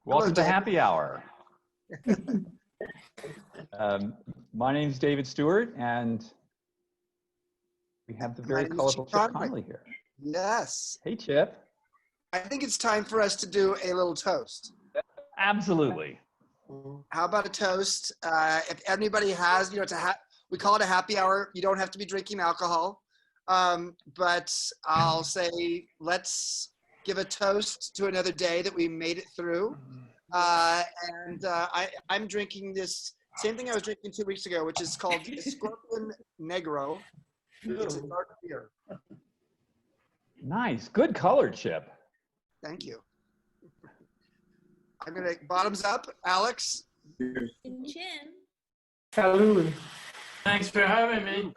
Welcome to Dave. Happy Hour. My name is David Stewart, and we have the very colorful Chip Conley here. Yes. Hey, Chip. I think it's time for us to do a little toast. Absolutely. How about a toast? If anybody has, we call it a happy hour. You don't have to be drinking alcohol. But I'll say, let's give a toast to another day that we made it through. I'm drinking this same thing I was drinking 2 weeks ago, which is called Scorpion Negro. It's a dark beer. Nice. Good color, Chip. Thank you. I'm going to bottoms up. Alex. Chin. Salud. Thanks for having me.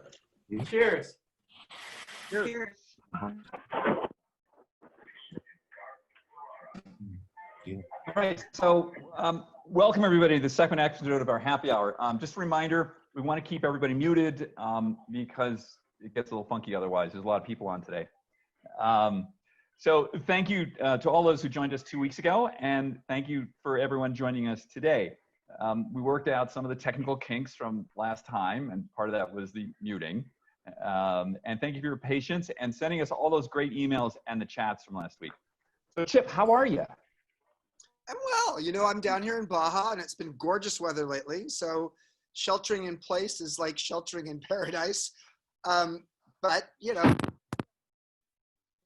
Cheers. Cheers. All right, so welcome everybody to the second episode of our happy hour. Just a reminder, we want to keep everybody muted because it gets a little funky otherwise. There's a lot of people on today. So thank you to all those who joined us 2 weeks ago, and thank you for everyone joining us today. We worked out some of the technical kinks from last time, and part of that was the muting. And thank you for your patience and sending us all those great emails and the chats from last week. So Chip, how are you? I'm well. I'm down here in Baja, and it's been gorgeous weather lately. So sheltering in place is like sheltering in paradise. But, a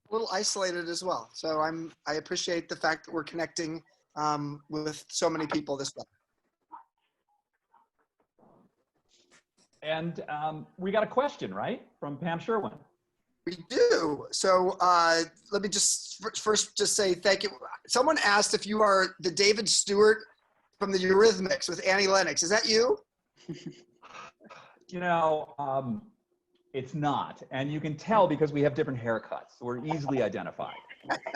little isolated as well. So I appreciate the fact that we're connecting with so many people this way. And we got a question, right, from Pam Sherwin. We do. So let me just first say thank you. Someone asked if you are the David Stewart from the Eurythmics with Annie Lennox. Is that you? It's not. And you can tell because we have different haircuts. So we're easily identified.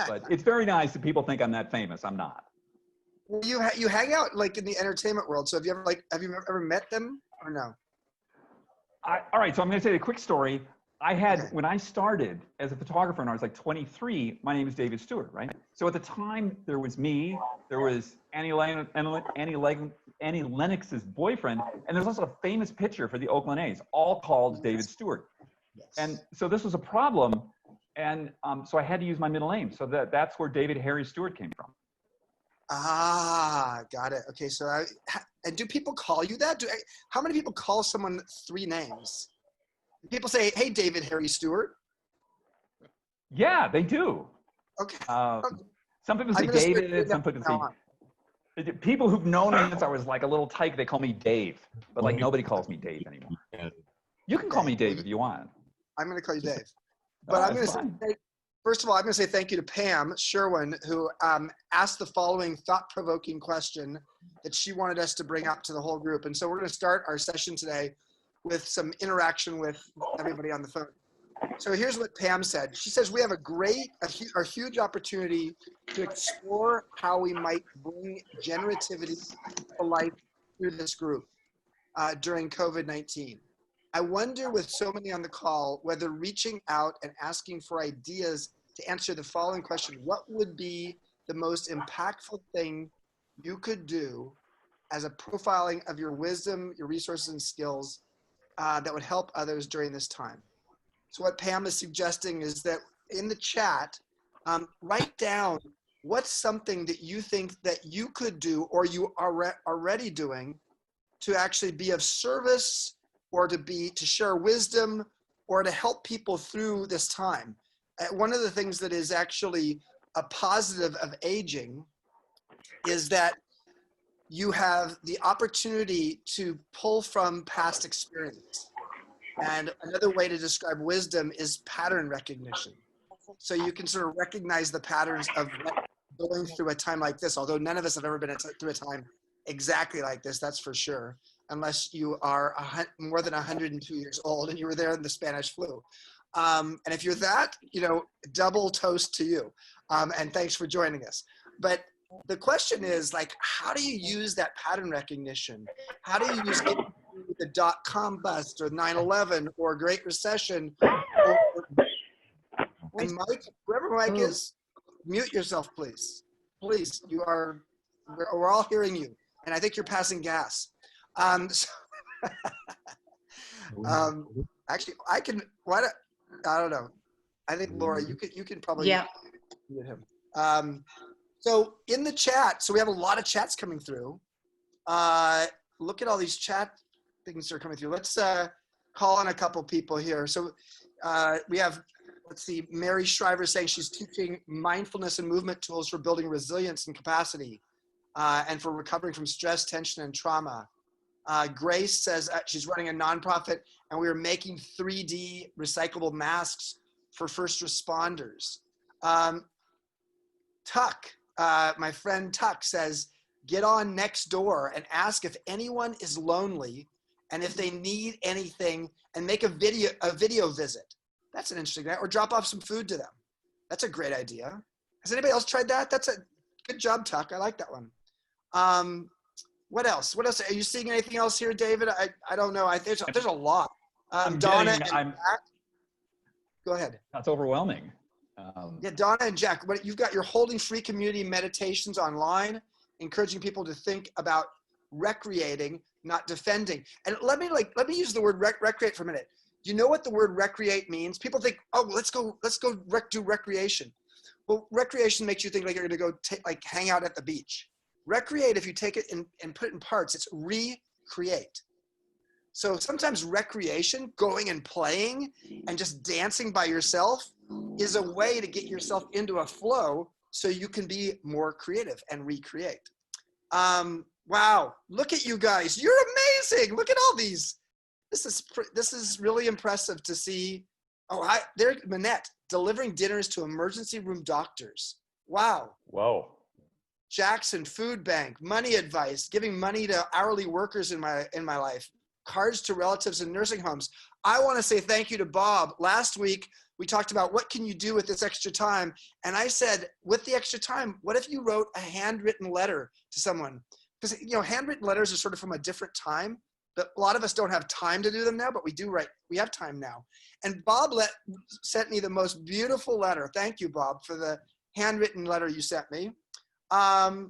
But it's very nice that people think I'm that famous. I'm not. Well, you hang out like in the entertainment world. So have you ever met them or no? All right. So I'm going to tell you a quick story. When I started as a photographer and I was like 23, my name is David Stewart, right? So at the time, there was me, there was Annie Lennox's boyfriend, and there's also a famous pitcher for the Oakland A's, all called David Stewart. Yes. And so this was a problem, and so I had to use my middle name. So that's where David Harry Stewart came from. Ah, got it. Okay, so and do people call you that? How many people call someone three names? People say, "Hey, David Harry Stewart." Yeah, they do. Okay. Some people say David. Some people say. People who've known me since I was like a little tyke, they call me Dave. But like nobody calls me Dave anymore. You can call me Dave if you want. I'm going to call you Dave. But I'm going to say, first of all, I'm going to say thank you to Pam Sherwin, who asked the following thought-provoking question that she wanted us to bring up to the whole group. And so we're going to start our session today with some interaction with everybody on the phone. So here's what Pam said. She says, we have a huge opportunity to explore how we might bring generativity to life through this group during COVID-19. I wonder with so many on the call, whether reaching out and asking for ideas to answer the following question, what would be the most impactful thing you could do as a profiling of your wisdom, your resources and skills that would help others during this time? So what Pam is suggesting is that in the chat, write down what's something that you think that you could do or you are already doing to actually be of service or to share wisdom or to help people through this time. One of the things that is actually a positive of aging is that you have the opportunity to pull from past experience. And another way to describe wisdom is pattern recognition. So you can sort of recognize the patterns of going through a time like this, although none of us have ever been through a time exactly like this, that's for sure, unless you are more than 102 years old and you were there in the Spanish flu. And if you're that, double toast to you. And thanks for joining us. But the question is, like, how do you use that pattern recognition? How do you use the dot-com bust or 9/11 or Great Recession? And Mike, whoever Mike is, mute yourself, please. Please, you are We're all hearing you, and I think you're passing gas. So, actually, I can. What? I don't know. I think Laura, you can probably Yeah. get him. So in the chat, so we have a lot of chats coming through. Look at all these chat things that are coming through. Let's call on a couple people here. So we have, let's see, Mary Shriver saying she's teaching mindfulness and movement tools for building resilience and capacity and for recovering from stress, tension, and trauma. Grace says she's running a nonprofit and we are making 3D recyclable masks for first responders. Tuck, my friend Tuck says, get on Nextdoor and ask if anyone is lonely and if they need anything and make a video visit. That's an interesting idea. Or drop off some food to them. That's a great idea. Has anybody else tried that? That's a good job, Tuck. I like that one. What else? What else? Are you seeing anything else here, David? I don't know. There's a lot. Donna and Jack. Go ahead. That's overwhelming. Yeah, Donna and Jack, you've got your Holding Free community meditations online, encouraging people to think about recreating, not defending. And let me use the word recreate for a minute. Do you know what the word recreate means? People think, oh, let's go do recreation. Well, recreation makes you think like you're going to go hang out at the beach. Recreate, if you take it and put it in parts, it's recreate. So sometimes recreation, going and playing and just dancing by yourself, is a way to get yourself into a flow so you can be more creative and recreate. Wow, look at you guys. You're amazing. Look at all these. This is really impressive to see. Oh, there's Manette, delivering dinners to emergency room doctors. Wow. Whoa. Jackson, food bank, money advice, giving money to hourly workers in my life, cards to relatives in nursing homes. I want to say thank you to Bob. Last week, we talked about what can you do with this extra time? And I said, with the extra time, what if you wrote a handwritten letter to someone? Because, handwritten letters are sort of from a different time, but a lot of us don't have time to do them now, but we have time now. And Bob sent me the most beautiful letter. Thank you, Bob, for the handwritten letter you sent me. Wow,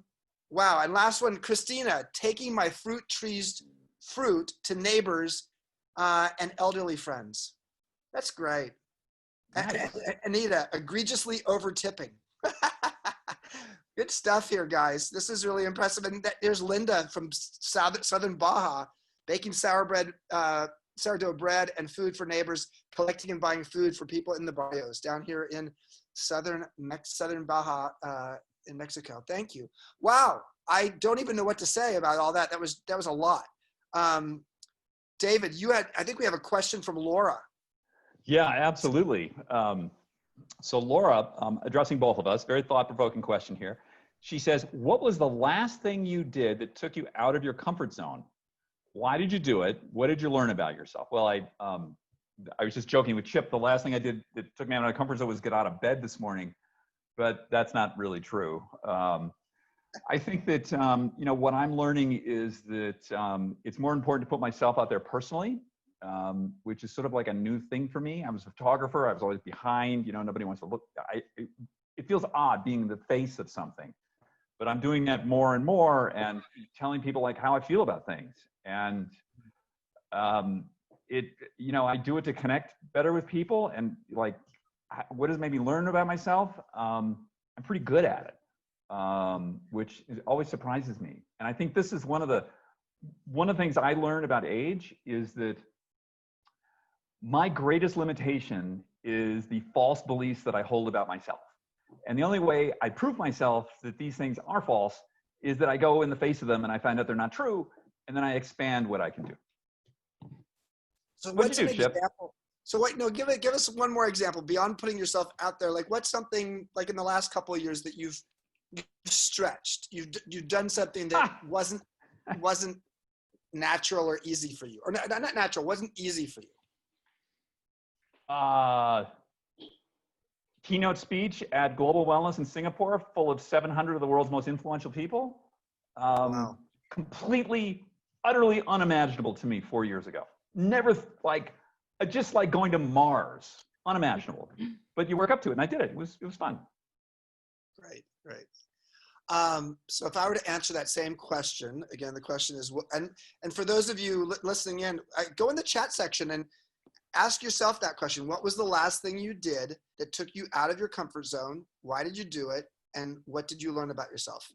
and last one, Christina, taking my fruit to neighbors and elderly friends. That's great. Nice. Anita, egregiously over tipping. Good stuff here, guys. This is really impressive. And there's Linda from Southern Baja, baking sourdough bread and food for neighbors, collecting and buying food for people in the barrios down here in Southern Baja in Mexico. Thank you. Wow. I don't even know what to say about all that. That was a lot. David, I think we have a question from Laura. Yeah, absolutely. So Laura, addressing both of us, very thought-provoking question here. She says, what was the last thing you did that took you out of your comfort zone? Why did you do it? What did you learn about yourself? Well, I was just joking with Chip. The last thing I did that took me out of my comfort zone was get out of bed this morning, but that's not really true. I think that, what I'm learning is that it's more important to put myself out there personally, which is sort of like a new thing for me. I was a photographer. I was always behind, nobody wants to look. It feels odd being the face of something, but I'm doing that more and more and telling people like how I feel about things. And I do it to connect better with people and like, what has made me learn about myself? I'm pretty good at it, which always surprises me. And I think this is one of the things I learned about age is that my greatest limitation is the false beliefs that I hold about myself. And the only way I prove myself that these things are false is that I go in the face of them and I find out they're not true, and then I expand what I can do. So what's an example? So give us one more example beyond putting yourself out there. Like what's something like in the last couple of years that you've stretched? You've done something that wasn't natural or easy for you, or not natural, wasn't easy for you. Keynote speech at Global Wellness in Singapore, full of 700 of the world's most influential people. Wow. Completely, utterly unimaginable to me 4 years ago. Never just like going to Mars, unimaginable. But you work up to it, and I did it. It was fun. Great. So if I were to answer that same question, again, the question is, and for those of you listening in, go in the chat section and ask yourself that question. What was the last thing you did that took you out of your comfort zone? Why did you do it? And what did you learn about yourself?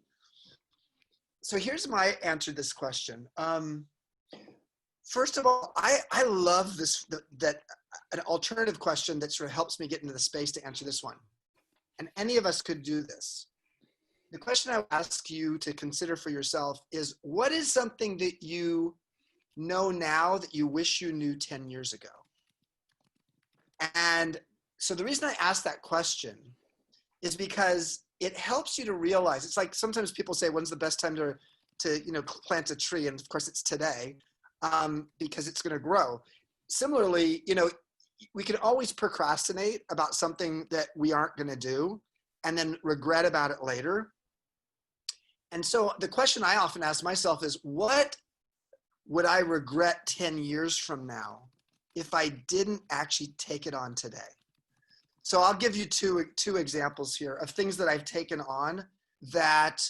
So here's my answer to this question. First of all, I love this, that an alternative question that sort of helps me get into the space to answer this one. And any of us could do this. The question I would ask you to consider for yourself is, what is something that you know now that you wish you knew 10 years ago? And so the reason I ask that question is because it helps you to realize, it's like sometimes people say, when's the best time to plant a tree? And of course it's today, because it's going to grow. Similarly, we can always procrastinate about something that we aren't going to do and then regret about it later. And so the question I often ask myself is, what would I regret 10 years from now if I didn't actually take it on today? So I'll give you two examples here of things that I've taken on that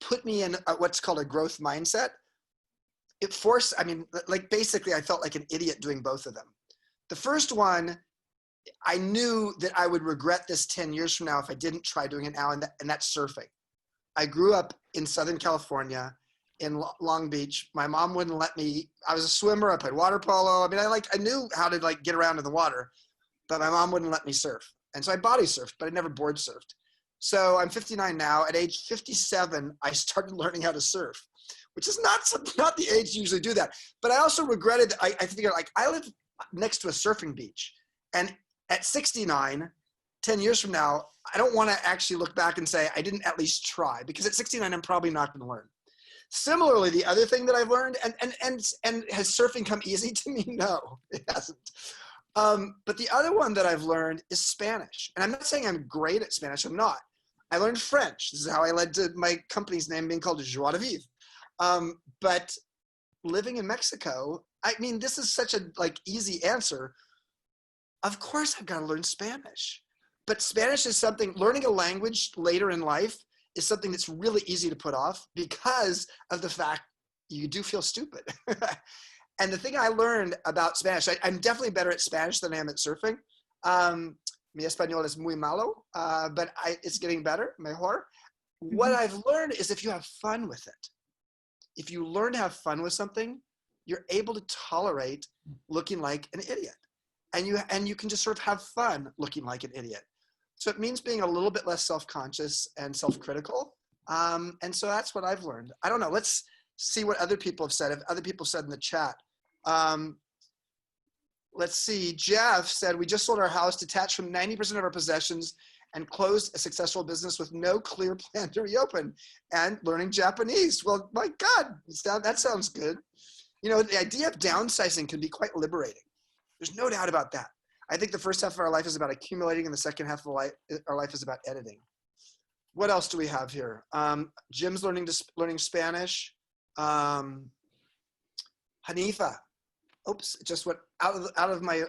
put me in what's called a growth mindset. Basically I felt like an idiot doing both of them. The first one, I knew that I would regret this 10 years from now if I didn't try doing it now, and that's surfing. I grew up in Southern California in Long Beach. My mom wouldn't let me. I was a swimmer. I played water polo. I mean, I knew how to get around in the water, but my mom wouldn't let me surf. And so I body surfed, but I never board surfed. So I'm 59 now. At age 57, I started learning how to surf, which is not the age you usually do that. But I also regretted that. I figured, I live next to a surfing beach, and at 69, 10 years from now, I don't want to actually look back and say I didn't at least try, because at 69, I'm probably not going to learn. Similarly, the other thing that I've learned, and has surfing come easy to me? No, it hasn't. But the other one that I've learned is Spanish. And I'm not saying I'm great at Spanish. I'm not. I learned French. This is how I led to my company's name being called Joie de Vivre. But living in Mexico, I mean, this is such a easy answer. Of course I've got to learn Spanish. But Spanish is something, learning a language later in life is something that's really easy to put off because of the fact you do feel stupid. And the thing I learned about Spanish, I'm definitely better at Spanish than I am at surfing. Mi español es muy malo, but it's getting better, mejor. What I've learned is if you have fun with it, if you learn to have fun with something, you're able to tolerate looking like an idiot. And you can just sort of have fun looking like an idiot. So it means being a little bit less self-conscious and self-critical. And so that's what I've learned. I don't know. Let's see what other people have said. If other people said in the chat. Let's see. Jeff said, we just sold our house, detached from 90% of our possessions, and closed a successful business with no clear plan to reopen, and learning Japanese. Well, my God, that sounds good. The idea of downsizing can be quite liberating. There's no doubt about that. I think the first half of our life is about accumulating, and the second half of our life is about editing. What else do we have here? Jim's learning Spanish. Hanifa. Oops, it just went out of my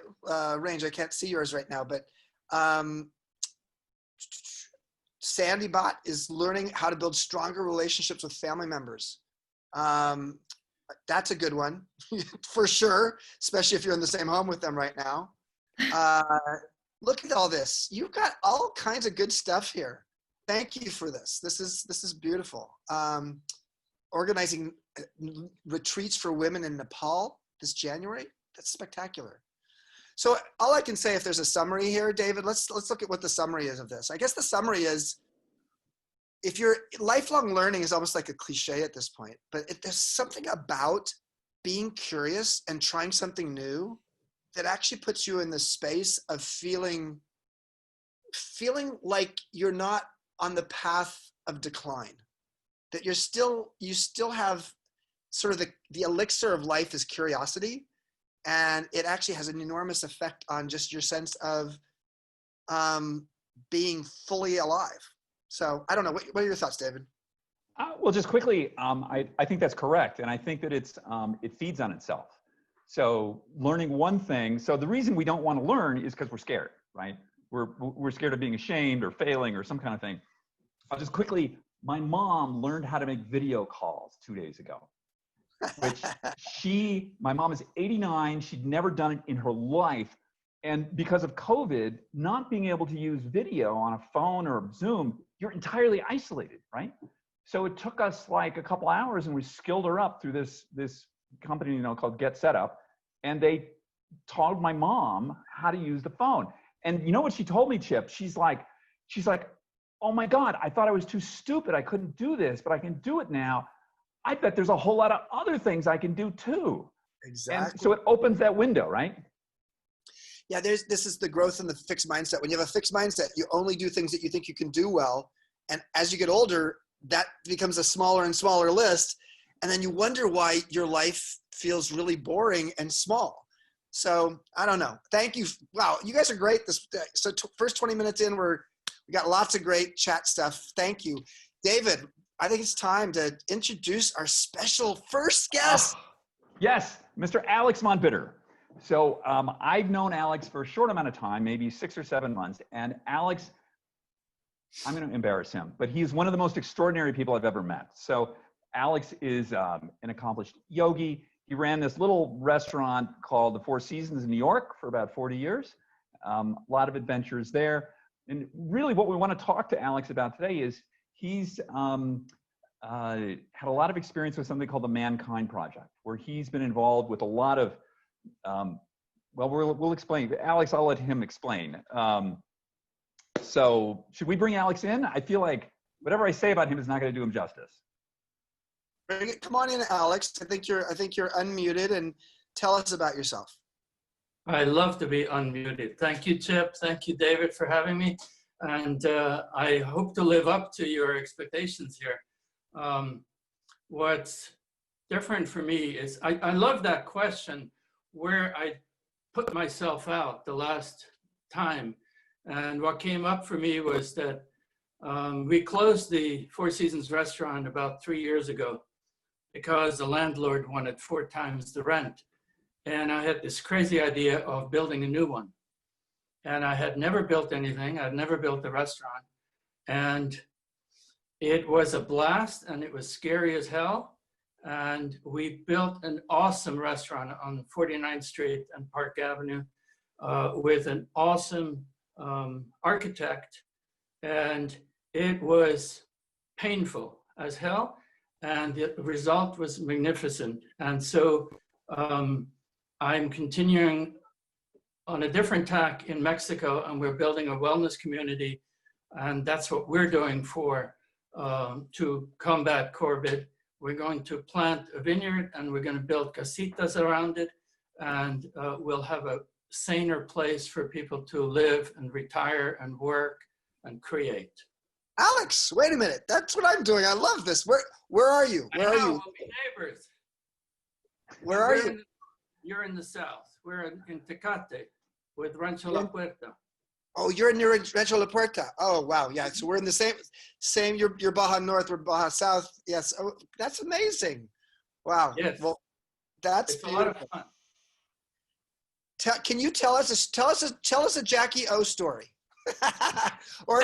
range. I can't see yours right now, but Sandy Bot is learning how to build stronger relationships with family members. That's a good one for sure, especially if you're in the same home with them right now. Look at all this. You've got all kinds of good stuff here. Thank you for this. This is beautiful. Organizing retreats for women in Nepal this January. That's spectacular. So all I can say, if there's a summary here, David, let's look at what the summary is of this. I guess the summary is, if you're lifelong learning is almost like a cliche at this point, but there's something about being curious and trying something new that actually puts you in the space of feeling like you're not on the path of decline, that you still have sort of the elixir of life is curiosity. And it actually has an enormous effect on just your sense of being fully alive. So I don't know, what are your thoughts, David? Well, just quickly, I think that's correct. And I think that it feeds on itself. So learning one thing, so the reason we don't want to learn is because we're scared, right? We're scared of being ashamed or failing or some kind of thing. I'll just quickly my mom learned how to make video calls 2 days ago, which my mom is 89. She'd never done it in her life. And because of COVID, not being able to use video on a phone or Zoom, you're entirely isolated, right? So it took us like a couple hours, and we skilled her up through this company, called Get Set Up. And they taught my mom how to use the phone. And you know what she told me, Chip? She's like, oh my God, I thought I was too stupid. I couldn't do this, but I can do it now. I bet there's a whole lot of other things I can do too. Exactly. And so it opens that window, right? Yeah, this is the growth in the fixed mindset. When you have a fixed mindset, you only do things that you think you can do well. And as you get older, that becomes a smaller and smaller list. And then you wonder why your life feels really boring and small. So I don't know. Thank you. Wow, you guys are great. First 20 minutes in, we got lots of great chat stuff. Thank you. David, I think it's time to introduce our special first guest. Yes, Mr. Alex Montbitter. So I've known Alex for a short amount of time, maybe 6 or 7 months. And Alex, I'm going to embarrass him, but he's one of the most extraordinary people I've ever met. So Alex is an accomplished yogi. He ran this little restaurant called the Four Seasons in New York for about 40 years. A lot of adventures there. And really what we want to talk to Alex about today is he's had a lot of experience with something called the Mankind Project, where he's been involved with a lot of, we'll explain. Alex, I'll let him explain. So should we bring Alex in? I feel like whatever I say about him is not going to do him justice. Come on in, Alex. I think you're unmuted, and tell us about yourself. I love to be unmuted. Thank you, Chip. Thank you, David, for having me. And I hope to live up to your expectations here. What's different for me is I love that question, where I put myself out the last time. And what came up for me was that we closed the Four Seasons restaurant about 3 years ago because the landlord wanted 4 times the rent. And I had this crazy idea of building a new one. And I had never built anything. I'd never built a restaurant. And it was a blast, and it was scary as hell. And we built an awesome restaurant on 49th Street and Park Avenue with an awesome architect. And it was painful as hell. And the result was magnificent. And so I'm continuing on a different tack in Mexico, and we're building a wellness community. And that's what we're doing to combat COVID. We're going to plant a vineyard, and we're going to build casitas around it. And we'll have a saner place for people to live and retire and work and create. Alex, wait a minute. That's what I'm doing. I love this. Where are you? Where are you? We'll be neighbors. Where are you? You're in the south. We're in Tecate with Rancho La Puerta. Oh, you're in Rancho La Puerta. Oh, wow. Yeah. So we're in the same. You're Baja North. We're Baja South. Yes. Oh, that's amazing. Wow. Yes. Well, that's it's beautiful. a lot of fun. Can you tell us a Jackie O story, or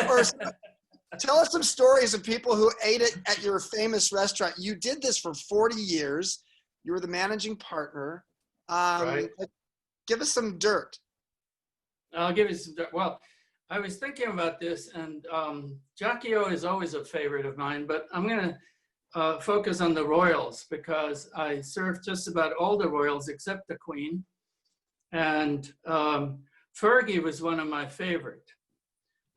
tell us some stories of people who ate it at your famous restaurant? You did this for 40 years. You were the managing partner. Right. Give us some dirt. I'll give you some dirt. Well, I was thinking about this, and Jackie O is always a favorite of mine, but I'm going to focus on the royals because I served just about all the royals except the Queen. And Fergie was one of my favorite.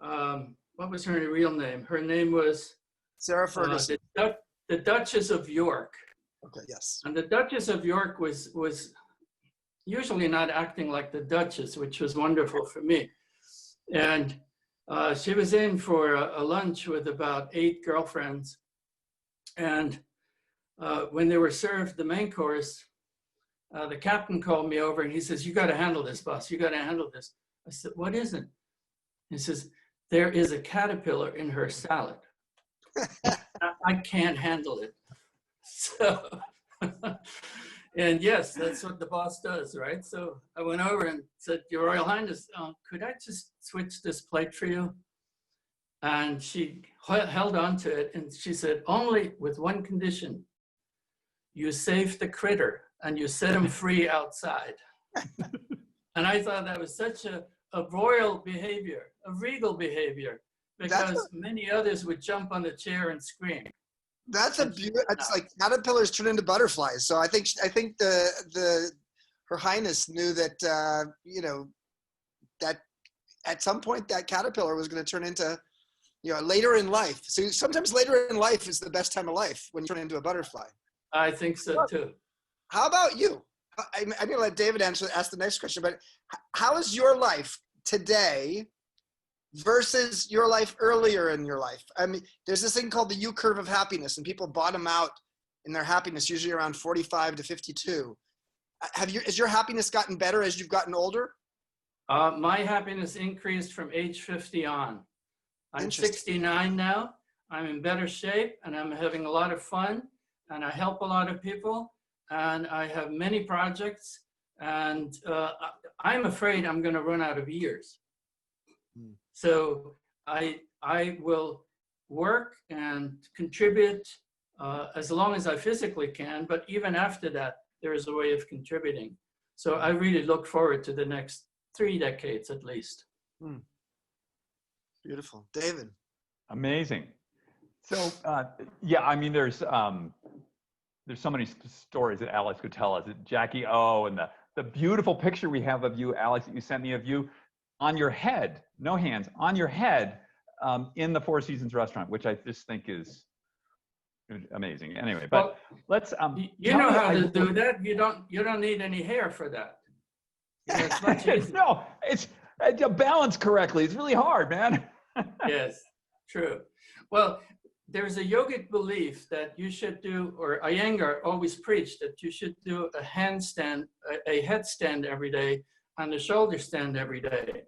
What was her real name? Her name was Sarah Ferguson. The Duchess of York. Okay, yes. And the Duchess of York was usually not acting like the Duchess, which was wonderful for me. And she was in for a lunch with about 8 girlfriends. And when they were served the main course, the captain called me over and he says, "You got to handle this, boss. You got to handle this." I said, "What is it?" He says, "There is a caterpillar in her salad." I can't handle it. So, and yes, that's what the boss does, right? So I went over and said, "Your Royal Highness, could I just switch this plate for you?" And she held on to it, and she said, only with one condition: you save the critter and you set him free outside. And I thought that was such a royal behavior, a regal behavior, because many others would jump on the chair and scream. That's a beautiful. It's like caterpillars turn into butterflies. So I think Her Highness knew that you know, that at some point that caterpillar was going to turn into, you know, later in life. So sometimes later in life is the best time of life, when you turn into a butterfly. I think so too. How about you? I'm going to let David ask the next question, but how is your life today versus your life earlier in your life? I mean, there's this thing called the U curve of happiness, and people bottom out in their happiness usually around 45 to 52. Has your happiness gotten better as you've gotten older? My happiness increased from age 50 on. I'm 69 now. I'm in better shape, and I'm having a lot of fun, and I help a lot of people, and I have many projects, and I'm afraid I'm going to run out of years. So I will work and contribute as long as I physically can, but even after that, there is a way of contributing. So I really look forward to the next 3 decades at least. Beautiful. David. Amazing. So yeah, I mean, there's so many stories that Alex could tell us. Jackie O, and the beautiful picture we have of you, Alex, that you sent me of you on your head, no hands, on your head, in the Four Seasons restaurant, which I just think is amazing. Anyway, but well, let's you know how to do that. You don't need any hair for that. It's much easier. No, it's balanced correctly. It's really hard, man. Yes, true. Well, there's a yogic belief that you should do, or Iyengar always preached that you should do a handstand, a headstand every day, and a shoulder stand every day.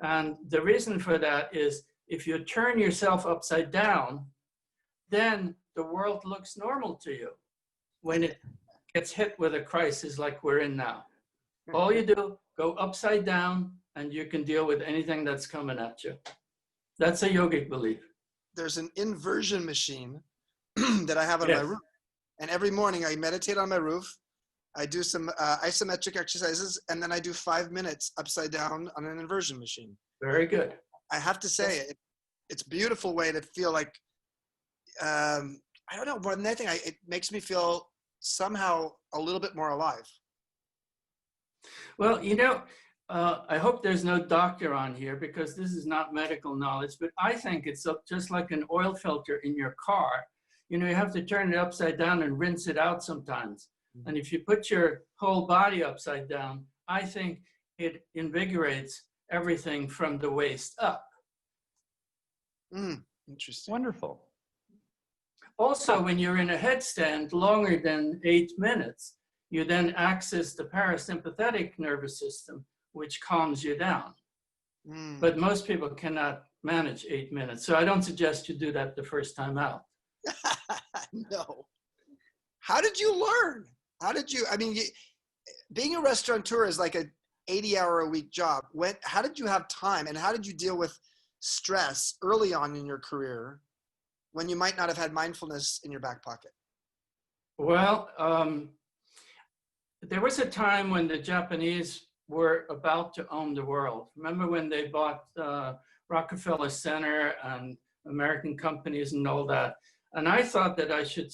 And the reason for that is if you turn yourself upside down, then the world looks normal to you when it gets hit with a crisis like we're in now. All you do, go upside down, and you can deal with anything that's coming at you. That's a yogic belief. There's an inversion machine that I have on my roof. And every morning I meditate on my roof. I do some isometric exercises, and then I do 5 minutes upside down on an inversion machine. Very good. I have to say, it's a beautiful way to feel like, I don't know, more than anything, it makes me feel somehow a little bit more alive. Well, you know, I hope there's no doctor on here, because this is not medical knowledge, but I think it's just like an oil filter in your car. You know, you have to turn it upside down and rinse it out sometimes. And if you put your whole body upside down, I think it invigorates everything from the waist up. Interesting. Wonderful. Also, when you're in a headstand longer than 8 minutes, you then access the parasympathetic nervous system, which calms you down. But most people cannot manage 8 minutes. So I don't suggest you do that the first time out. No. How did you learn? How did you, I mean, being a restaurateur is like a 80-hour-a-week job. How did you have time, and how did you deal with stress early on in your career when you might not have had mindfulness in your back pocket? Well, there was a time when the Japanese were about to own the world. Remember when they bought Rockefeller Center and American companies and all that? And I thought that I should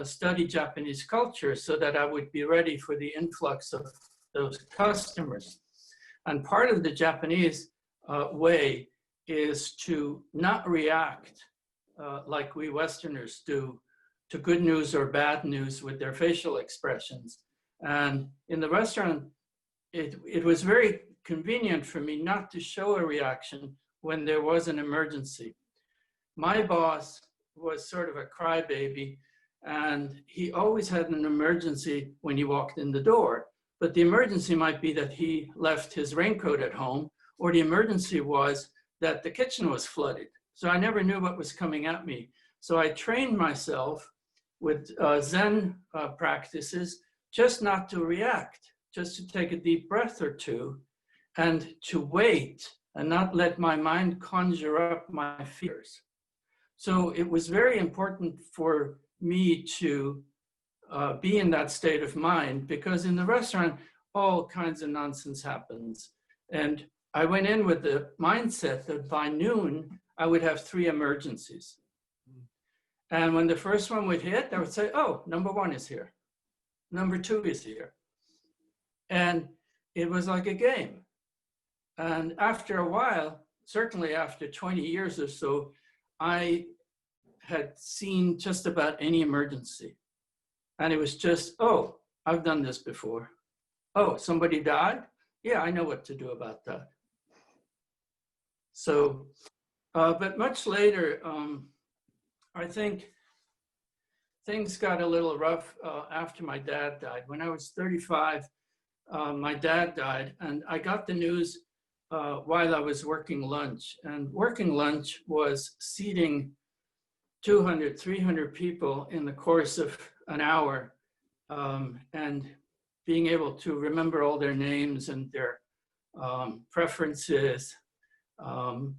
study Japanese culture so that I would be ready for the influx of those customers. And part of the Japanese way is to not react like we Westerners do to good news or bad news with their facial expressions. And in the restaurant, it was very convenient for me not to show a reaction when there was an emergency. My boss was sort of a crybaby, and he always had an emergency when he walked in the door. But the emergency might be that he left his raincoat at home, or the emergency was that the kitchen was flooded. So I never knew what was coming at me. So I trained myself with Zen practices just not to react, just to take a deep breath or two and to wait and not let my mind conjure up my fears. So it was very important for me to be in that state of mind, because in the restaurant, all kinds of nonsense happens. And I went in with the mindset that by noon, I would have 3 emergencies. And when the first one would hit, I would say, oh, number 1 is here. Number 2 is here. And it was like a game. And after a while, certainly after 20 years or so, I had seen just about any emergency. And it was just, oh, I've done this before. Oh, somebody died? Yeah, I know what to do about that. So, but much later, I think things got a little rough after my dad died. When I was 35, my dad died, and I got the news while I was working lunch. And working lunch was seating 200, 300 people in the course of an hour, and being able to remember all their names and their preferences.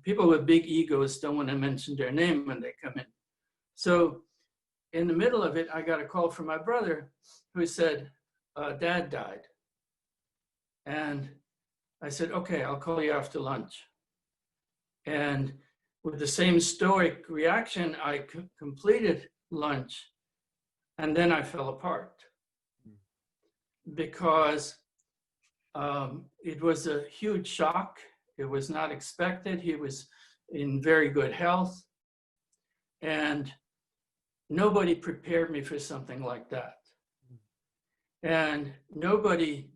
People with big egos don't want to mention their name when they come in. So in the middle of it, I got a call from my brother who said, Dad died. And I said, okay, I'll call you after lunch. And with the same stoic reaction, I completed lunch, and then I fell apart because it was a huge shock. It was not expected. He was in very good health, and nobody prepared me for something like that. And nobody,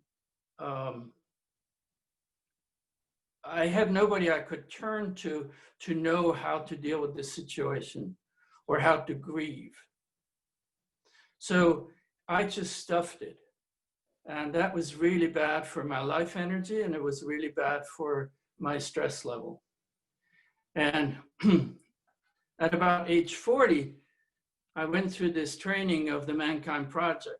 I had nobody I could turn to know how to deal with this situation or how to grieve. So I just stuffed it. And that was really bad for my life energy, and it was really bad for my stress level. And at about age 40, I went through this training of the Mankind Project.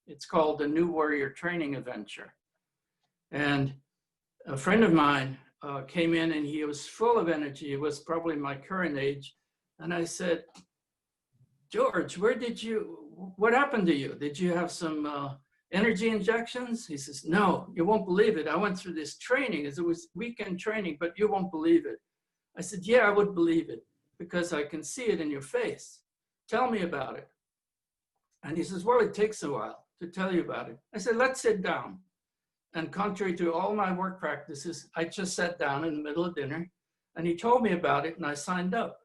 It's called the New Warrior Training Adventure. And a friend of mine came in, and he was full of energy. He was probably my current age. And I said, George, what happened to you? Did you have some energy injections? He says, no, you won't believe it. I went through this training. It was weekend training, but you won't believe it. I said, yeah, I would believe it because I can see it in your face. Tell me about it. And he says, well, it takes a while to tell you about it. I said, let's sit down. And contrary to all my work practices, I just sat down in the middle of dinner, and he told me about it, and I signed up.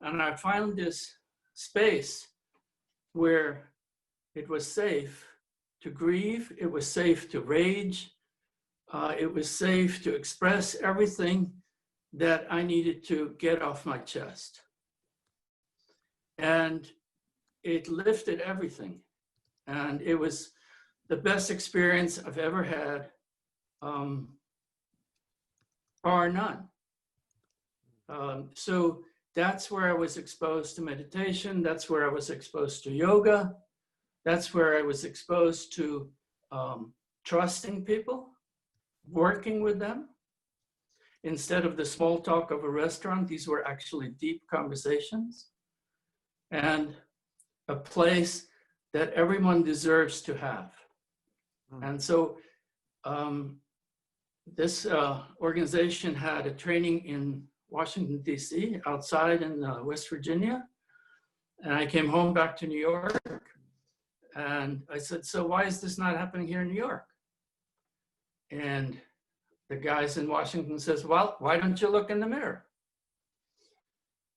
And I found this space where it was safe to grieve, it was safe to rage, it was safe to express everything that I needed to get off my chest. And it lifted everything. And it was the best experience I've ever had, bar none. So that's where I was exposed to meditation. That's where I was exposed to yoga. That's where I was exposed to trusting people, working with them. Instead of the small talk of a restaurant, these were actually deep conversations, and a place that everyone deserves to have. And so this organization had a training in Washington, D.C., outside in West Virginia. And I came home back to New York, and I said, so why is this not happening here in New York? And the guys in Washington says, well, why don't you look in the mirror?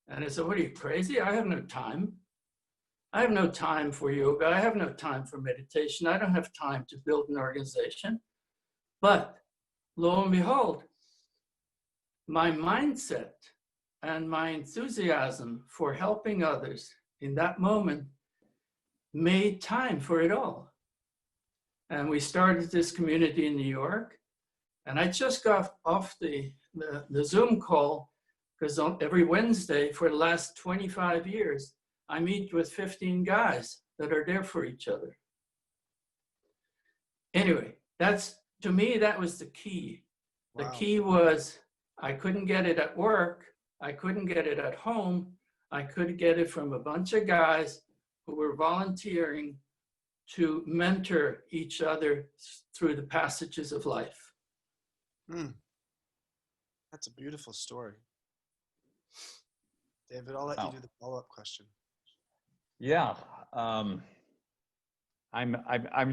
And I said, what are you, crazy? I have no time. I have no time for yoga. I have no time for meditation. I don't have time to build an organization. But lo and behold, my mindset and my enthusiasm for helping others in that moment made time for it all. And we started this community in New York. And I just got off the Zoom call because every Wednesday for the last 25 years, I meet with 15 guys that are there for each other. Anyway, to me, that was the key, The Wow. key was I couldn't get it at work. I couldn't get it at home. I could get it from a bunch of guys who were volunteering to mentor each other through the passages of life. That's a beautiful story. David, I'll let you do the follow-up question. Yeah. I'm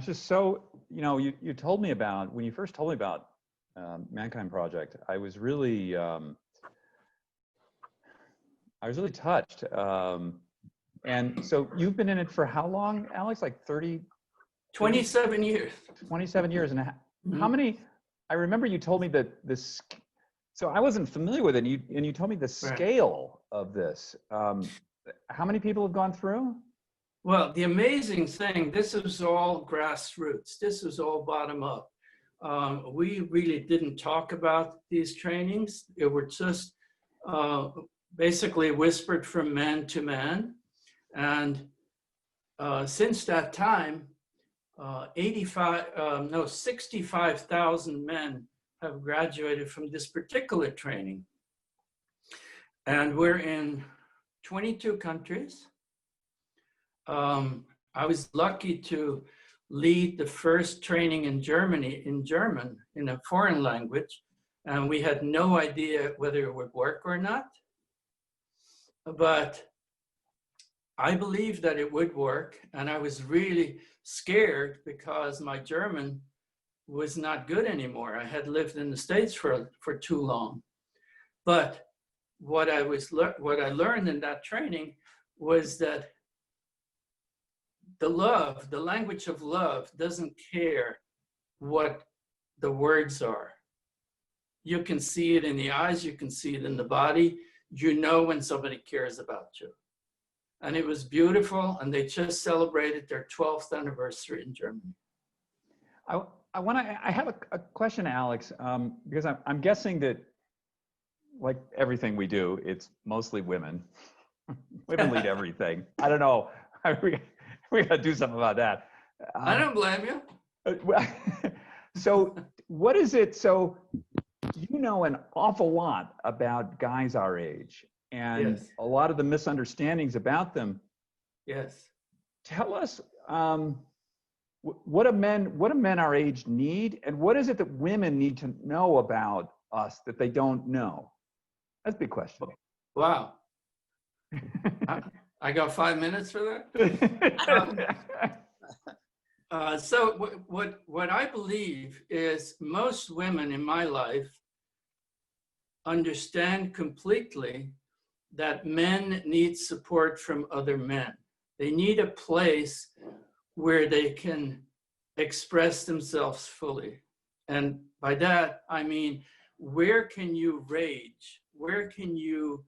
just so, you told me about, when you first told me about Mankind Project, I was really touched. And so you've been in it for how long, Alex? Like 27 years. 27 years. And how many, I remember you told me that this, so I wasn't familiar with it, and you told me the scale of this. How many people have gone through? Well, the amazing thing, this was all grassroots. This was all bottom up. We really didn't talk about these trainings. It were just basically whispered from man to man. And since that time, 65,000 men have graduated from this particular training. And we're in 22 countries. I was lucky to lead the first training in Germany in German, in a foreign language, and we had no idea whether it would work or not. But I believed that it would work, and I was really scared because my German was not good anymore. I had lived in the States for too long. But what I learned in that training was that the language of love doesn't care what the words are. You can see it in the eyes, you can see it in the body. You know when somebody cares about you. And it was beautiful, and they just celebrated their 12th anniversary in Germany. I have a question, Alex, because I'm guessing that, like everything we do, it's mostly women. Women lead everything. I don't know. We got to do something about that. I don't blame you. So what is it? So you know an awful lot about guys our age, and Yes. a lot of the misunderstandings about them. Yes. Tell us what do men our age need, and what is it that women need to know about us that they don't know? That's a big question. Wow. I got 5 minutes for that. So what I believe is most women in my life understand completely that men need support from other men. They need a place where they can express themselves fully. And by that, I mean, where can you rage? Where can you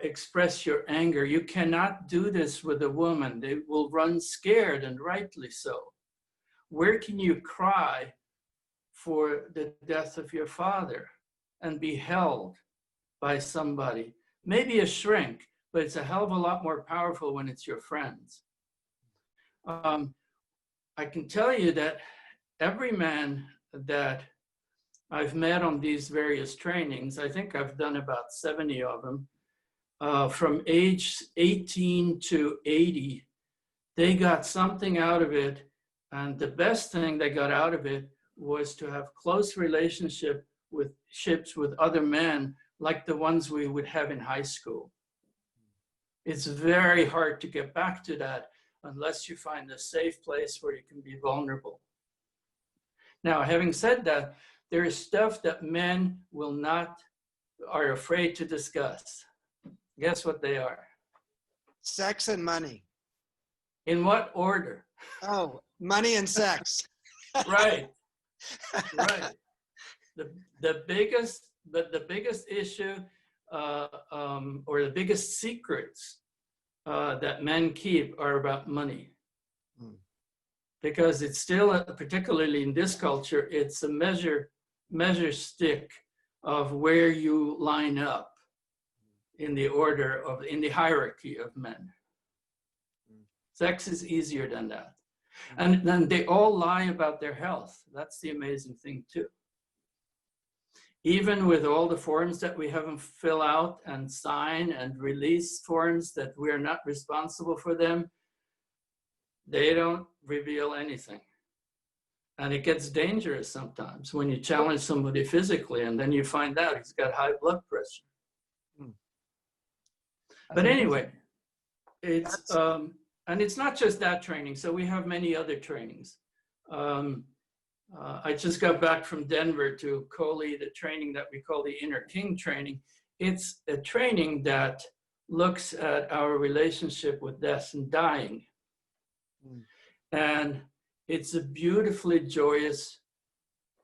express your anger? You cannot do this with a woman. They will run scared, and rightly so. Where can you cry for the death of your father and be held by somebody? Maybe a shrink, but it's a hell of a lot more powerful when it's your friends. I can tell you that every man that I've met on these various trainings, I think I've done about 70 of them, from age 18 to 80, they got something out of it. And the best thing they got out of it was to have close relationships with other men, like the ones we would have in high school. It's very hard to get back to that unless you find a safe place where you can be vulnerable. Now, having said that, there is stuff that men are afraid to discuss. Guess what they are? Sex and money. In what order? Oh, money and sex. Right. Right. The biggest issue or the biggest secrets that men keep are about money. Because it's still, particularly in this culture, it's a measure stick of where you line up in the hierarchy of men. Sex is easier than that. And then they all lie about their health. That's the amazing thing too. even with all the forms that we have them fill out and sign and release forms that we're not responsible for them, they don't reveal anything. And it gets dangerous sometimes when you challenge somebody physically and then you find out he's got high blood pressure. But anyway, it's, and it's not just that training. So we have many other trainings. I just got back from Denver to co-lead a training that we call the Inner King training. It's a training that looks at our relationship with death and dying. And it's a beautifully joyous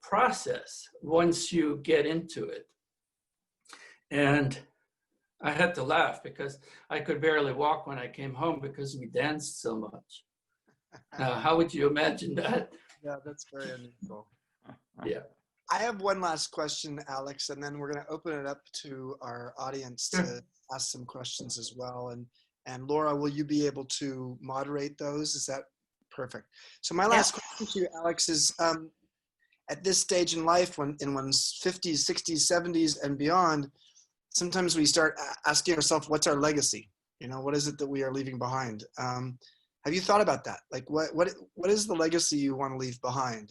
process once you get into it. And I had to laugh because I could barely walk when I came home because we danced so much. How would you imagine that? Yeah, that's very unusual. Yeah. I have one last question, Alex, and then we're going to open it up to our audience to ask some questions as well. And Laura, will you be able to moderate those? Is that perfect? So my last question to you, Alex, is at this stage in life, when in one's 50s, 60s, 70s, and beyond, sometimes we start asking ourselves, what's our legacy? You know, what is it that we are leaving behind? Have you thought about that? Like, what is the legacy you want to leave behind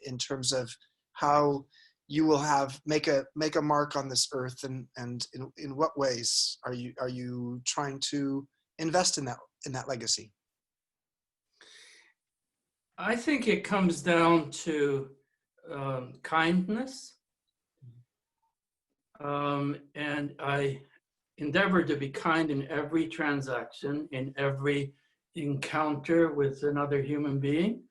in terms of how you will make a mark on this earth, and in what ways are you trying to invest in that legacy? I think it comes down to kindness. And I endeavor to be kind in every transaction, in every encounter with another human being.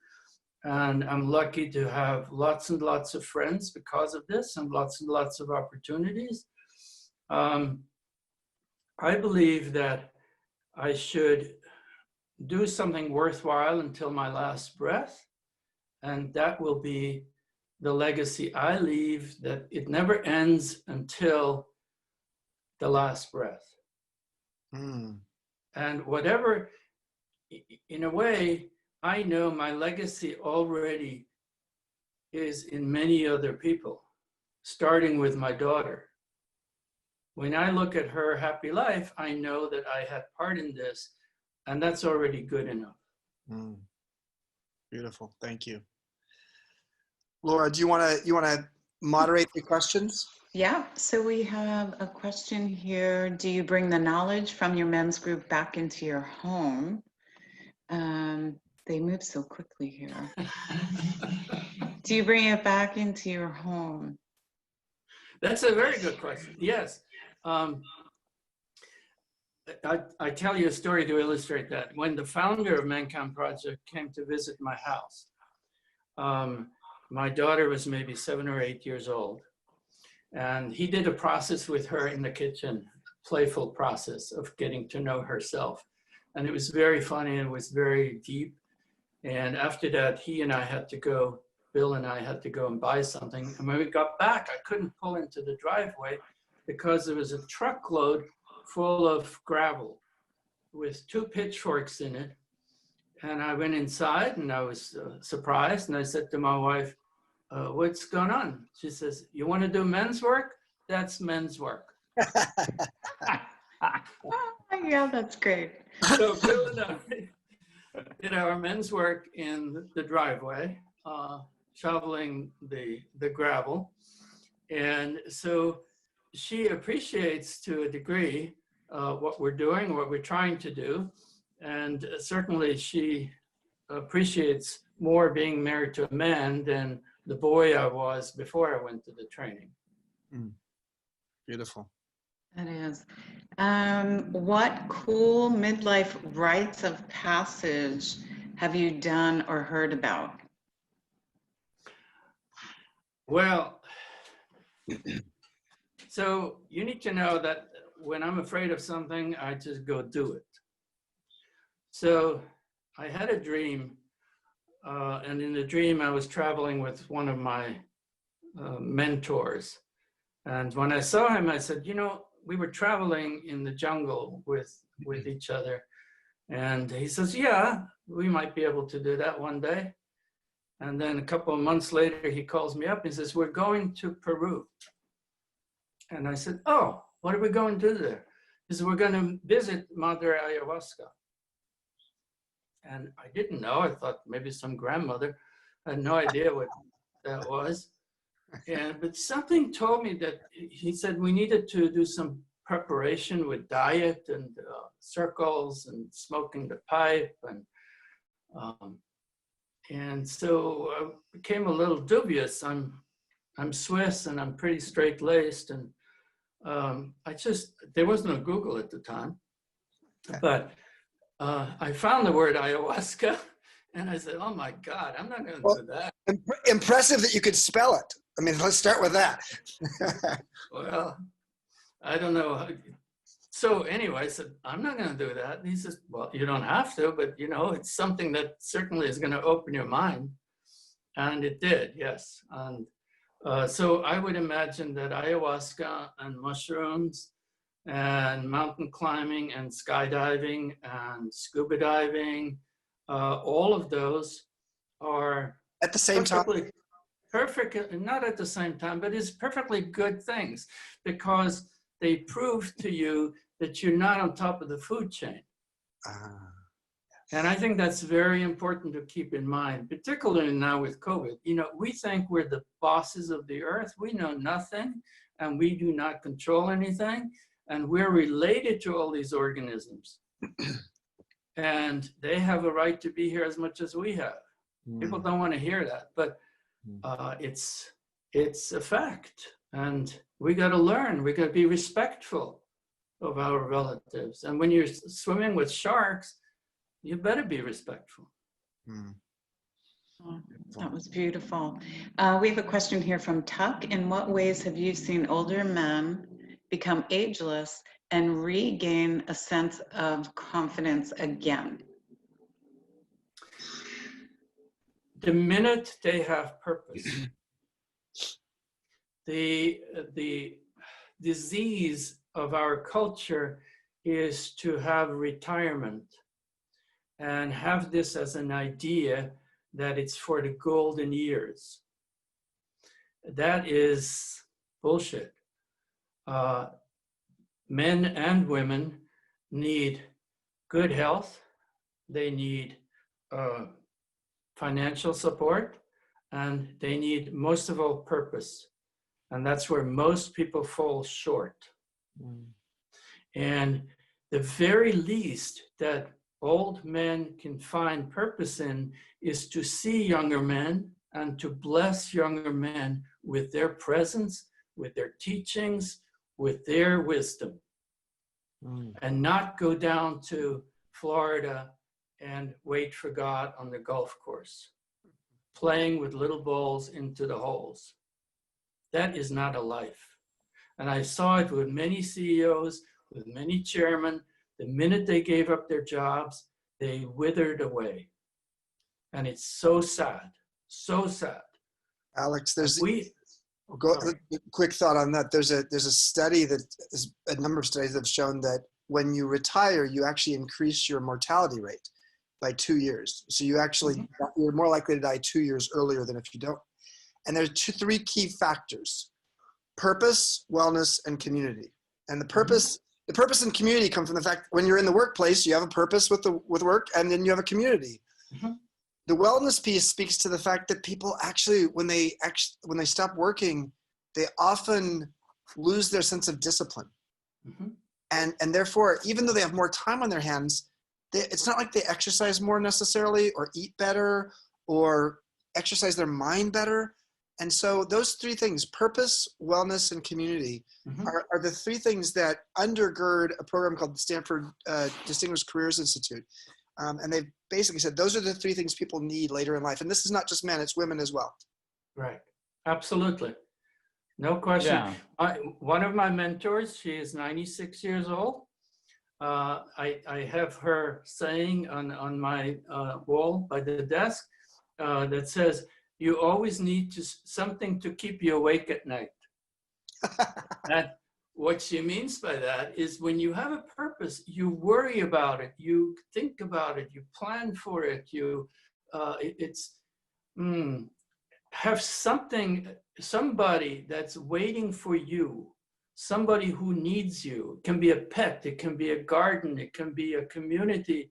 And I'm lucky to have lots and lots of friends because of this, and lots of opportunities. I believe that I should do something worthwhile until my last breath. And that will be the legacy I leave, that it never ends until the last breath. And whatever, in a way, I know my legacy already is in many other people, starting with my daughter. When I look at her happy life, I know that I had part in this, and that's already good enough. Beautiful, thank you. Laura, do you want to moderate the questions? Yeah, so we have a question here. Do you bring the knowledge from your men's group back into your home? They move so quickly here. Do you bring it back into your home? That's a very good question. Yes. I tell you a story to illustrate that. When the founder of Mankind Project came to visit my house, my daughter was maybe 7 or 8 years old. And he did a process with her in the kitchen, playful process of getting to know herself. And it was very funny, and it was very deep. And after that, he and I had to go, Bill and I had to go and buy something. And when we got back, I couldn't pull into the driveway because there was a truckload full of gravel with 2 pitchforks in it. And I went inside and I was surprised. And I said to my wife, what's going on? She says, you want to do men's work? That's men's work. Yeah, that's great. So Bill and I did our men's work in the driveway, shoveling the gravel. And so she appreciates to a degree what we're doing, what we're trying to do. And certainly she appreciates more being married to a man than the boy I was before I went to the training. Beautiful. That is. What cool midlife rites of passage have you done or heard about? Well, so you need to know that when I'm afraid of something, I just go do it. So I had a dream, and in the dream I was traveling with one of my mentors. And when I saw him, I said, you know, we were traveling in the jungle with each other. And he says, yeah, we might be able to do that one day. And then a couple of months later, he calls me up and says, we're going to Peru. And I said, oh, what are we going to do there? He said, we're going to visit Madre Ayahuasca. And I didn't know. I thought maybe some grandmother. I had no idea what that was. But something told me that he said we needed to do some preparation with diet and circles and smoking the pipe. And so I became a little dubious. I'm Swiss and I'm pretty straight-laced. And there was no Google at the time. But I found the word ayahuasca and I said, oh my God, I'm not going to do that. Impressive that you could spell it. I mean, let's start with that. Well, I don't know. So anyway, I said, I'm not going to do that. And he says, well, you don't have to, but you know, it's something that certainly is going to open your mind. And it did, yes. And so I would imagine that ayahuasca and mushrooms and mountain climbing and skydiving and scuba diving, all of those are at the same time. Perfect, not at the same time, but it's perfectly good things because they prove to you that you're not on top of the food chain. And I think that's very important to keep in mind, particularly now with COVID. You know, we think we're the bosses of the earth. We know nothing and we do not control anything. And we're related to all these organisms. And they have a right to be here as much as we have. People don't want to hear that, but it's a fact. And we got to learn, we got to be respectful of our relatives. And when you're swimming with sharks, you better be respectful. Oh, that was beautiful. We have a question here from Tuck. In what ways have you seen older men become ageless and regain a sense of confidence again? The minute they have purpose. The disease of our culture is to have retirement and have this as an idea that it's for the golden years. That is bullshit. Men and women need good health. They need financial support, and they need, most of all, purpose. And that's where most people fall short. And the very least that old men can find purpose in is to see younger men and to bless younger men with their presence, with their teachings, with their wisdom, and not go down to Florida and wait for God on the golf course, playing with little balls into the holes. That is not a life. And I saw it with many CEOs, with many chairmen. The minute they gave up their jobs, they withered away. And it's so sad, so sad. Alex, there's a quick thought on that. There's a study that is a number of studies that have shown that when you retire, you actually increase your mortality rate by 2 years. So you actually, you're more likely to die 2 years earlier than if you don't. And there's three key factors: purpose, wellness, and community. And the purpose and community come from the fact when you're in the workplace, you have a purpose with work, and then you have a community. The wellness piece speaks to the fact that people actually, when they stop working, they often lose their sense of discipline. And therefore, even though they have more time on their hands, it's not like they exercise more necessarily, or eat better, or exercise their mind better. And so those three things, purpose, wellness, and community, are the three things that undergird a program called the Stanford Distinguished Careers Institute. And they've basically said those are the three things people need later in life. And this is not just men, it's women as well. Right. Absolutely. No question. Yeah. One of my mentors, she is 96 years old. I have her saying on my wall by the desk that says, you always need something to keep you awake at night. And what she means by that is when you have a purpose, you worry about it, you think about it, you plan for it, have somebody that's waiting for you, somebody who needs you. It can be a pet, it can be a garden, it can be a community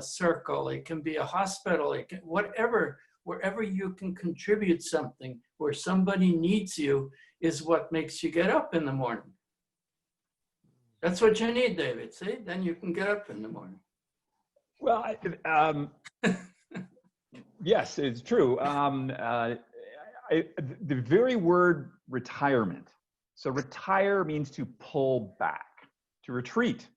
circle, it can be a hospital, it can, whatever, wherever you can contribute something, where somebody needs you, is what makes you get up in the morning. That's what you need, David. See, then you can get up in the morning. Well, yes, it's true. The very word retirement. So retire means to pull back, to retreat.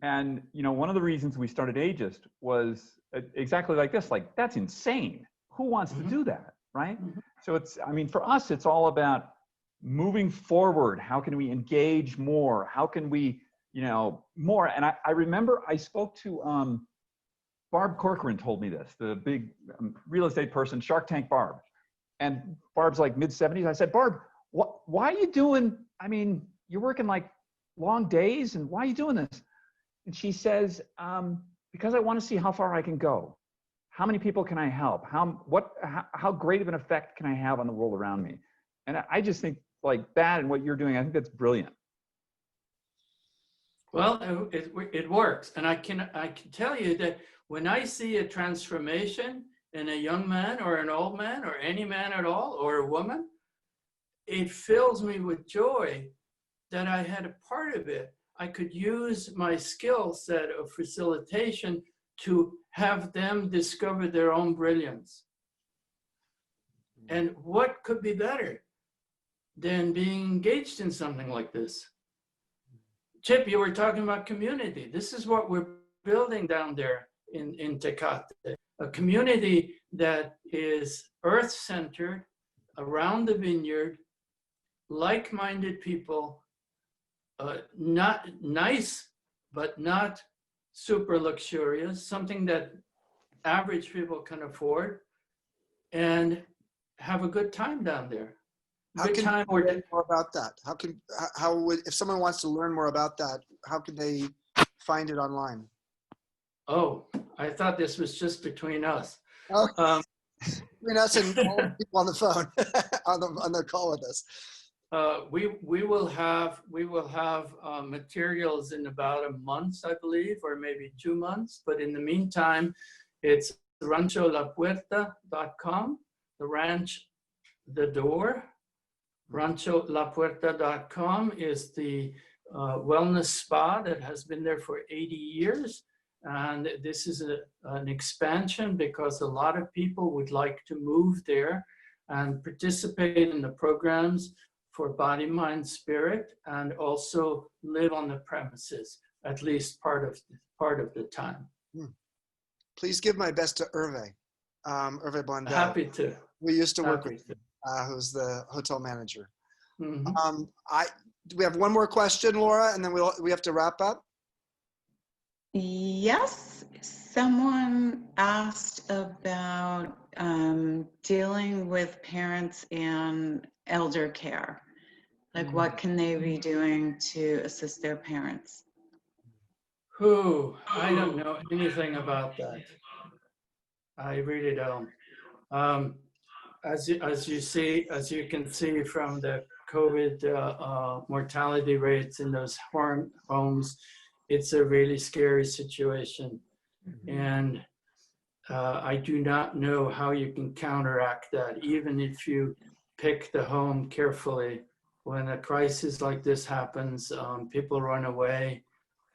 And, you know, one of the reasons we started Ageist was exactly like this, like, that's insane. Who wants to do that, right? So it's, I mean, for us, it's all about moving forward. How can we engage more? How can we, you know, more? And I remember I spoke to Barb Corcoran told me this, the big real estate person, Shark Tank Barb. And Barb's like mid-70s. I said, Barb, why are you doing, I mean, you're working like long days, and why are you doing this? And she says, because I want to see how far I can go. How many people can I help? How great of an effect can I have on the world around me? And I just think like that and what you're doing, I think that's brilliant. Well, it works. And I can tell you that when I see a transformation in a young man or an old man or any man at all or a woman, it fills me with joy that I had a part of it. I could use my skill set of facilitation to have them discover their own brilliance. And what could be better than being engaged in something like this? Chip, you were talking about community. This is what we're building down there in Tecate, a community that is earth-centered, around the vineyard, like-minded people, not nice, but not super luxurious, something that average people can afford, and have a good time down there. How can you learn more about that? How would, if someone wants to learn more about that, how could they find it online? Oh, I thought this was just between us. Oh, between us and all the people on the phone, on the call with us. We will have materials in about a month, I believe, or maybe 2 months. But in the meantime, it's rancholapuerta.com, the ranch, the door. Rancholapuerta.com is the wellness spa that has been there for 80 years. And this is an expansion because a lot of people would like to move there and participate in the programs for body, mind, spirit, and also live on the premises, at least part of the time. Please give my best to Hervé Blondel. Happy to. We used to work with him, who's the hotel manager. Mm-hmm. Do we have one more question, Laura, and then we have to wrap up? Yes, someone asked about dealing with parents and elder care. Like, what can they be doing to assist their parents? I don't know anything about that. I really don't. As you can see from the COVID mortality rates in those homes, it's a really scary situation. And I do not know how you can counteract that, even if you pick the home carefully. When a crisis like this happens, people run away.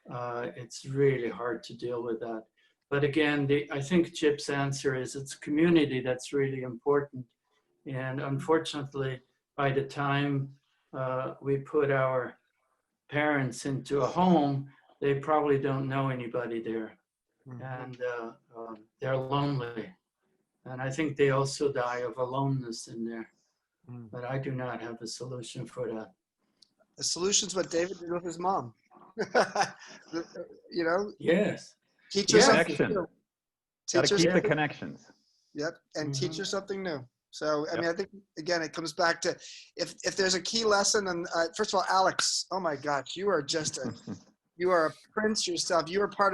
It's really hard to deal with that. But again, I think Chip's answer is it's community that's really important. And unfortunately, by the time we put our parents into a home, they probably don't know anybody there. And they're lonely. And I think they also die of aloneness in there. But I do not have a solution for that. The solution's what David did with his mom. You know? Yes. Teach her something Connection. new. Gotta keep the connections. Yep, and teach her something new. So, I mean, I think, again, it comes back to, if there's a key lesson, and first of all, Alex, oh my gosh, you are just you are a prince yourself. You're part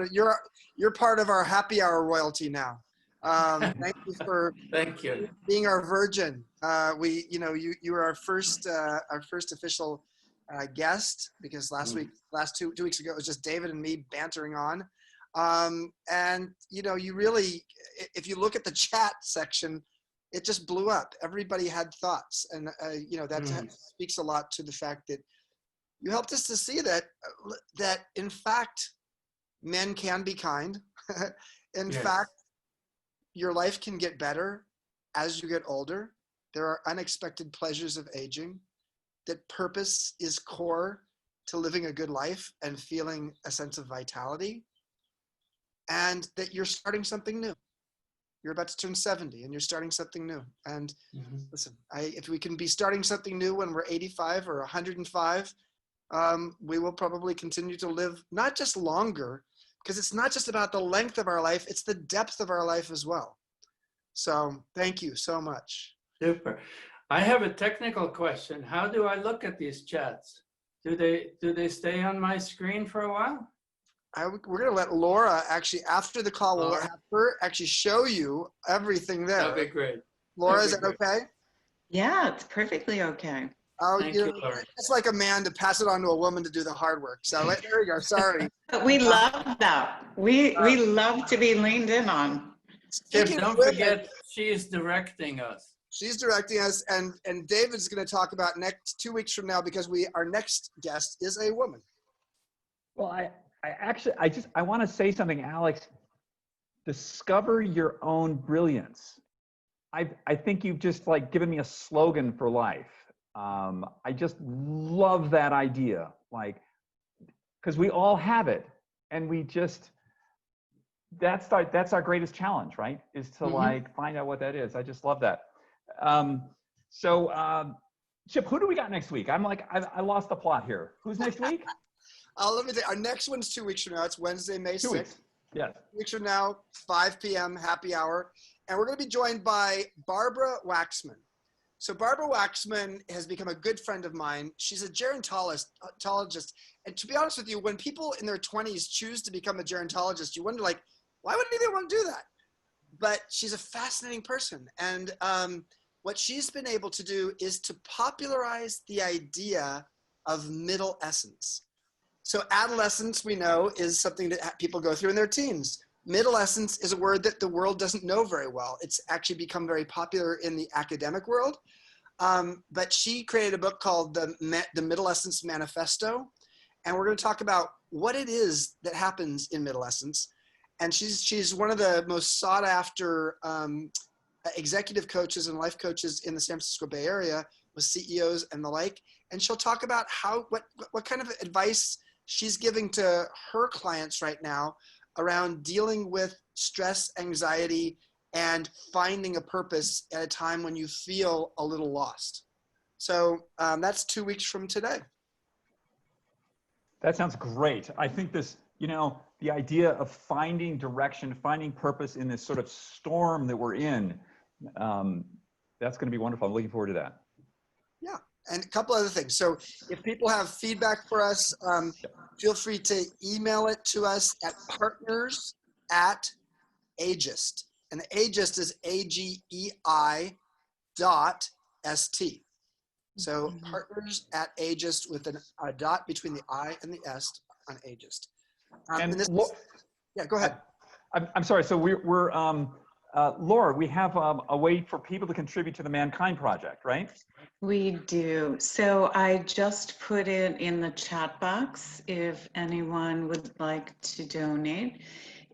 of our happy hour royalty now. Thank you for Thank you. being our virgin. You were our first official guest, because last 2 weeks ago, it was just David and me bantering on. And you really, if you look at the chat section, it just blew up. Everybody had thoughts, and that speaks a lot to the fact that you helped us to see that in fact, men can be kind. In fact, your life can get better as you get older. There are unexpected pleasures of aging. That purpose is core to living a good life and feeling a sense of vitality. And that you're starting something new. You're about to turn 70 and you're starting something new. And listen, if we can be starting something new when we're 85 or 105, we will probably continue to live not just longer, because it's not just about the length of our life, it's the depth of our life as well. So thank you so much. Super. I have a technical question. How do I look at these chats? Do they stay on my screen for a while? We're going to let Laura actually, after the call, we'll have her actually show you everything there. That'd be great. Laura, is that okay? Yeah, it's perfectly okay. Oh, Thank you, Laura. It's like a man to pass it on to a woman to do the hard work. So there you go. Sorry. But we love that. We love to be leaned in on. Don't forget, she's directing us. She's directing us, and David's going to talk about next 2 weeks from now, because our next guest is a woman. Well, I want to say something, Alex. Discover your own brilliance. I think you've just given me a slogan for life. I just love that idea, because we all have it, and we just, that's our greatest challenge, right? Is to find out what that is. I just love that. Chip, who do we got next week? I lost the plot here. Who's next week? Let me tell you, our next one's 2 weeks from now. It's Wednesday, May 6th. Yeah. 2 weeks from now, 5 p.m., happy hour. And we're going to be joined by Barbara Waxman. So Barbara Waxman has become a good friend of mine. She's a gerontologist. And to be honest with you, when people in their 20s choose to become a gerontologist, you wonder, why would anyone want to do that? But she's a fascinating person. And what she's been able to do is to popularize the idea of middle essence. So adolescence, we know, is something that people go through in their teens. Middle essence is a word that the world doesn't know very well. It's actually become very popular in the academic world. But she created a book called the Middle Essence Manifesto. And we're going to talk about what it is that happens in middle essence. And she's one of the most sought after executive coaches and life coaches in the San Francisco Bay Area, with CEOs and the like. And she'll talk about what kind of advice she's giving to her clients right now around dealing with stress, anxiety, and finding a purpose at a time when you feel a little lost. So that's 2 weeks from today. That sounds great. I think this, the idea of finding direction, finding purpose in this sort of storm that we're in, that's going to be wonderful. I'm looking forward to that. Yeah. And a couple other things. So if people have feedback for us, feel free to email it to us at partners@ageist. And the Ageist is AGEI.ST. So partners@ageist with a dot between the I and the S on Ageist. Yeah, go ahead. I'm sorry. So we're Laura, we have a way for people to contribute to the Mankind Project, right? We do. So I just put it in the chat box if anyone would like to donate.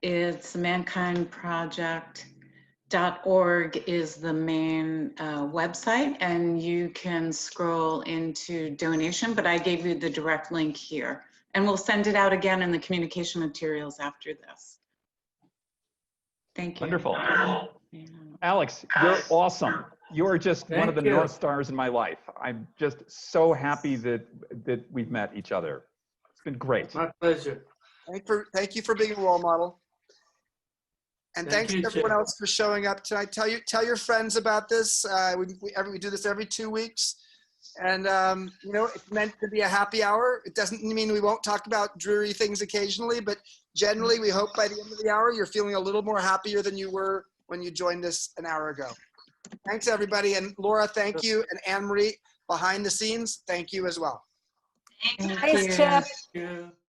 It's mankindproject.org is the main website, and you can scroll into donation, but I gave you the direct link here. And we'll send it out again in the communication materials after this. Thank you. Wonderful. Yeah. Alex, you're awesome. You're just one of the North Stars in my life. I'm just so happy that we've met each other. It's been great. My pleasure. Thank you for being a role model. And thanks to everyone else for showing up tonight. Tell your friends about this. We do this every 2 weeks. And, it's meant to be a happy hour. It doesn't mean we won't talk about dreary things occasionally, but generally we hope by the end of the hour, you're feeling a little more happier than you were when you joined us an hour ago. Thanks, everybody. And Laura, thank you. And Anne-Marie, behind the scenes, thank you as well. Thank Nice, you. Chip. Yeah.